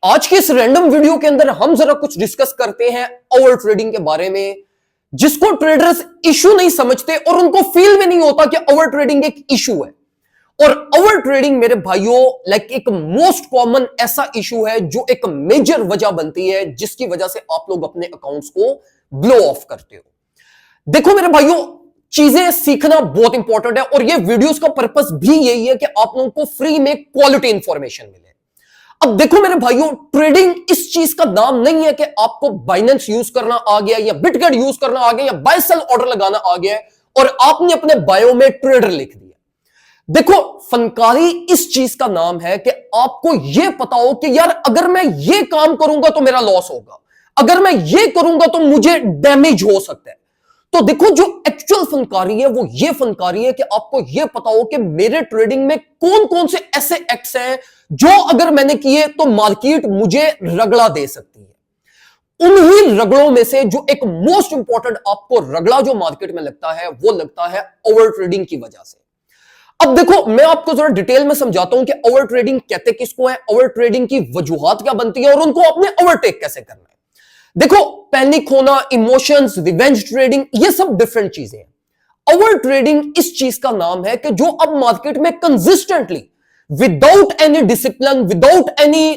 आज के इस रैंडम वीडियो के अंदर हम जरा कुछ डिस्कस करते हैं ओवर ट्रेडिंग के बारे में, जिसको ट्रेडर्स इशू नहीं समझते और उनको फील भी नहीं होता कि ओवर ट्रेडिंग एक इशू है। और ओवर ट्रेडिंग मेरे भाइयों एक मोस्ट कॉमन ऐसा इशू है जो एक मेजर वजह बनती है जिसकी वजह से आप लोग अपने अकाउंट्स को ब्लो ऑफ करते हो। देखो मेरे भाइयों, चीजें सीखना बहुत इंपॉर्टेंट है और ये वीडियोस का पर्पस भी यही है कि आप लोगों को फ्री में क्वालिटी इंफॉर्मेशन मिले। अब देखो मेरे भाइयों, ट्रेडिंग इस चीज का नाम नहीं है कि आपको बाइनेंस यूज करना आ गया या बिटगेट यूज करना आ गया या बाय सेल ऑर्डर लगाना आ गया और आपने अपने बायो में ट्रेडर लिख दिया। देखो, फनकारी इस चीज का नाम है कि आपको यह पता हो कि यार अगर मैं ये काम करूंगा तो मेरा लॉस होगा, अगर मैं ये करूंगा तो मुझे डैमेज हो सकता है। तो देखो, जो एक्चुअल फनकारी है वो ये फनकारी है कि आपको यह पता हो कि मेरे ट्रेडिंग में कौन कौन से ऐसे एक्ट्स हैं जो अगर मैंने किए तो मार्केट मुझे रगड़ा दे सकती है। उन्हीं रगड़ों में से जो एक मोस्ट इंपॉर्टेंट आपको रगड़ा जो मार्केट में लगता है वो लगता है ओवर ट्रेडिंग की वजह से। अब देखो, मैं आपको जरा डिटेल में समझाता हूं कि ओवर ट्रेडिंग कहते किसको है, ओवर ट्रेडिंग की वजूहात क्या बनती है और उनको आपने ओवरटेक कैसे करना है। देखो, पैनिक होना, इमोशंस, रिवेंज ट्रेडिंग, ये सब डिफरेंट चीजें हैं। ओवर ट्रेडिंग इस चीज का नाम है कि जो अब मार्केट में consistently without any discipline, without any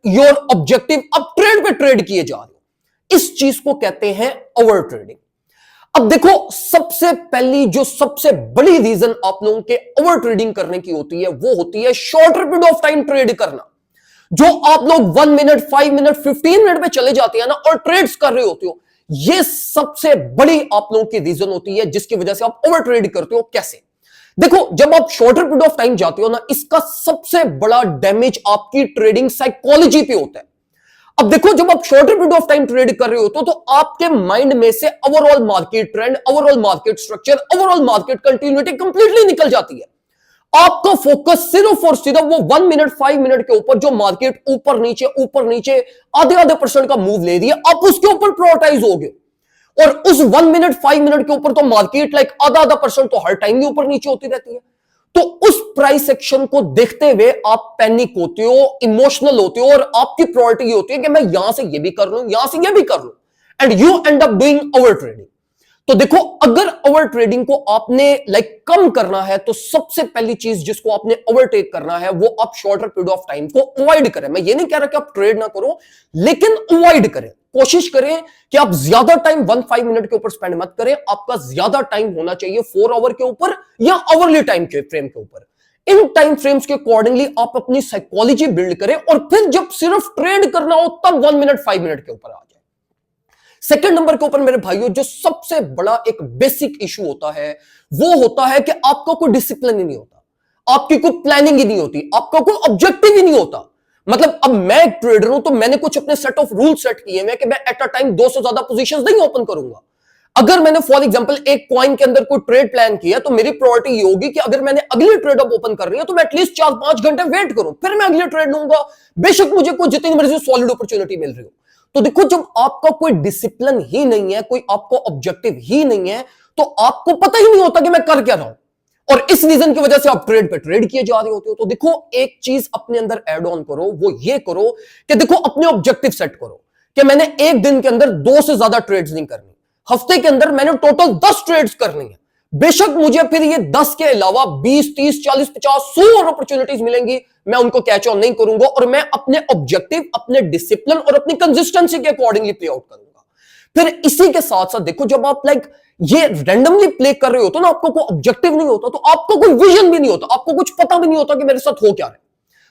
your objective, अब ट्रेड पे ट्रेड किए जा रहे हो, इस चीज को कहते हैं ओवर ट्रेडिंग। अब देखो, सबसे पहली जो सबसे बड़ी रीजन आप लोगों के ओवर ट्रेडिंग करने की होती है वो होती है shorter period of time trade करना। जो आप लोग 1 मिनट, 5 मिनट, 15 मिनट पे चले जाते हैं ना और ट्रेड्स कर रहे होते हो, ये सबसे बड़ी आप लोगों की रीजन होती है जिसकी वजह से आप ओवर ट्रेड करते हो। कैसे? देखो, जब आप शॉर्टर पीरियड ऑफ टाइम जाते हो ना, इसका सबसे बड़ा डैमेज आपकी ट्रेडिंग साइकोलॉजी पे होता है। अब देखो, जब आप shorter period of time trade कर रहे हो तो आपके माइंड में से overall market trend, overall market structure, overall market continuity completely निकल जाती है। आपका फोकस सिर्फ और सिर्फ वो 1 मिनट, 5 मिनट के ऊपर, जो मार्केट ऊपर नीचे आधे आधे % का मूव ले रही है, आप उसके ऊपर प्रायोरिटाइज हो गए। और उस 1 मिनट, 5 मिनट के ऊपर तो मार्केट आधा आधा % तो हर टाइम ही ऊपर नीचे होती रहती है। तो उस प्राइस एक्शन को देखते हुए आप पैनिक होते हो, इमोशनल होते हो और आपकी प्रायोरिटी होती है कि मैं यहां से ये भी कर लूं, यहां से ये भी कर लूं, and you and up doing over trading. तो देखो, अगर ओवर ट्रेडिंग को आपने कम करना है तो सबसे पहली चीज जिसको आपने ओवरटेक करना है वो आप शॉर्टर पीरियड ऑफ टाइम को अवॉइड करें। मैं ये नहीं कह रहा कि आप ट्रेड ना करो, लेकिन अवॉइड करें। कोशिश करें कि आप ज्यादा टाइम 1-5 मिनट के ऊपर स्पेंड मत करें। आपका ज्यादा टाइम होना चाहिए 4 आवर के ऊपर या आवरली टाइम के फ्रेम के ऊपर। इन टाइम फ्रेम्स के अकॉर्डिंगली आप अपनी साइकोलॉजी बिल्ड करें और फिर जब सिर्फ ट्रेड करना हो तब 1 मिनट, 5 मिनट के ऊपर आ जाए। सेकंड नंबर के ऊपर मेरे भाइयों, जो सबसे बड़ा एक बेसिक इशू होता है वो होता है कि आपका कोई डिसिप्लिन ही नहीं होता, आपकी कोई प्लानिंग ही नहीं होती, आपका कोई ऑब्जेक्टिव ही नहीं होता। मतलब अब मैं एक ट्रेडर हूं तो मैंने कुछ अपने सेट ऑफ रूल सेट किए हैं कि मैं एट अ टाइम 2 से ज्यादा पोजीशंस नहीं ओपन करूंगा। अगर मैंने फॉर एग्जांपल एक कॉइन के अंदर कोई ट्रेड प्लान किया तो मेरी प्रायोरिटी ये होगी कि अगर मैंने अगली ट्रेड अब ओपन कर रही है तो मैं एटलीस्ट 4-5 घंटे वेट करूं, फिर मैं अगली ट्रेड लूंगा, बेशक मुझे कोई जितनी मर्जी सॉलिड अपॉर्चुनिटी मिल रही हो। तो देखो, जब आपका कोई डिसिप्लिन ही नहीं है, कोई आपको ऑब्जेक्टिव ही नहीं है, तो आपको पता ही नहीं होता कि मैं कर क्या रहा हूं और इस रीजन की वजह से आप ट्रेड पे ट्रेड किए जा रहे होते हो। तो देखो, एक चीज अपने अंदर ऐड ऑन करो, वो ये करो कि देखो अपने ऑब्जेक्टिव सेट करो कि मैंने एक दिन के अंदर 2 से ज्यादा ट्रेड्स नहीं करनी, हफ्ते के अंदर मैंने टोटल 10 ट्रेड्स करनी है। बेशक मुझे फिर ये 10 के अलावा 20, 30, 40, 50, 100 और अपॉर्चुनिटीज मिलेंगी, मैं उनको कैच ऑन नहीं करूंगा और मैं अपने ऑब्जेक्टिव, अपने डिसिप्लिन और अपनी कंसिस्टेंसी के अकॉर्डिंगली प्ले आउट करूंगा। फिर इसी के साथ साथ देखो, जब आप ये रैंडमली प्ले कर रहे होते हो ना, आपको कोई ऑब्जेक्टिव नहीं होता, तो आपको कोई विजन भी नहीं होता, आपको कुछ पता भी नहीं होता कि मेरे साथ हो क्या रहा है।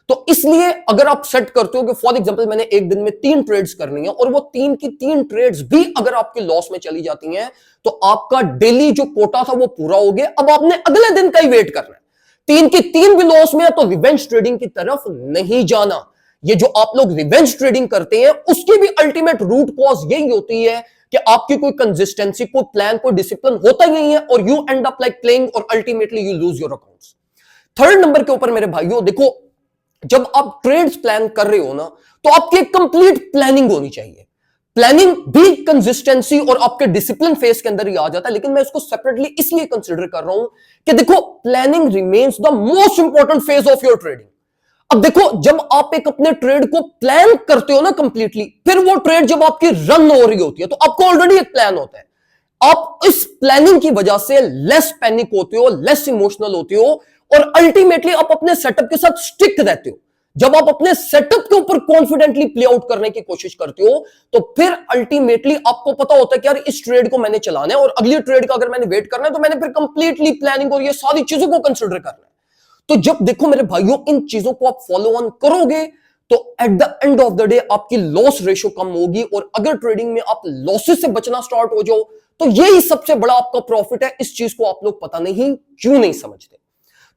तो इसलिए अगर आप सेट करते हो कि फॉर एग्जांपल मैंने एक दिन में 3 ट्रेड्स करनी है और वो 3 की 3 ट्रेड्स भी अगर आपके लॉस में चली जाती हैं तो आपका डेली जो कोटा था वो पूरा हो गया। अब आपने अगले दिन का ही वेट करना है। 3 की 3 भी लॉस में है तो रिवेंज ट्रेडिंग की तरफ नहीं जाना। ये जो आप लोग रिवेंज ट्रेडिंग करते हैं उसकी भी अल्टीमेट रूट कॉज यही होती है कि आपकी कोई कंसिस्टेंसी, कोई प्लान, कोई डिसिप्लिन होता ही नहीं है और यू एंड अप प्लेइंग और ultimately you lose your accounts. Third number के ऊपर मेरे भाइयों, देखो, जब आप ट्रेड्स प्लान कर रहे हो ना तो आपकी एक कंप्लीट प्लानिंग होनी चाहिए। प्लानिंग भी कंसिस्टेंसी और आपके डिसिप्लिन फेस के अंदर ही आ जाता है, लेकिन मैं इसको सेपरेटली इसलिए कंसीडर कर रहा हूं कि देखो, planning remains the most important phase of your trading. अब देखो, जब आप एक अपने ट्रेड को प्लान करते हो ना कंप्लीटली, फिर वो ट्रेड जब आपकी रन हो रही होती है तो आपको ऑलरेडी एक प्लान होता है। आप इस प्लानिंग की वजह से लेस पैनिक होते हो, लेस इमोशनल होते हो, और अल्टीमेटली आप अपने सेटअप के साथ स्टिक रहते हो। जब आप अपने सेटअप के ऊपर कॉन्फिडेंटली प्ले आउट करने की कोशिश करते हो तो फिर अल्टीमेटली आपको पता होता है कि यार इस ट्रेड को मैंने चलाना है, और अगली ट्रेड का अगर मैंने वेट करना है तो मैंने फिर कंप्लीटली प्लानिंग और ये सारी चीजों को कंसिडर करना है। तो जब देखो मेरे भाइयों, इन चीजों को आप फॉलो ऑन करोगे तो at the end of the day आपकी लॉस रेशो कम होगी, और अगर ट्रेडिंग में आप लॉसेस से बचना स्टार्ट हो जाओ तो यही सबसे बड़ा आपका प्रॉफिट है। इस चीज को आप लोग पता नहीं क्यों नहीं समझते।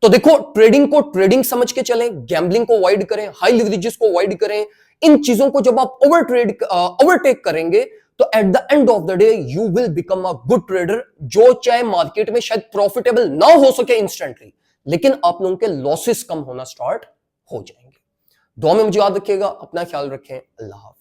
तो देखो, ट्रेडिंग को ट्रेडिंग समझ के चलें, गैम्बलिंग को अवॉइड करें, हाई लिवरेजेस को अवॉइड करें। इन चीजों को जब आप ओवरटेक करेंगे तो at the end of the day you will become a good trader, जो चाहे मार्केट में शायद प्रॉफिटेबल ना हो सके इंस्टेंटली, लेकिन आप लोगों के लॉसेस कम होना स्टार्ट हो जाएंगे। दुआ में मुझे याद रखिएगा, अपना ख्याल रखें, अल्लाह हाफिज।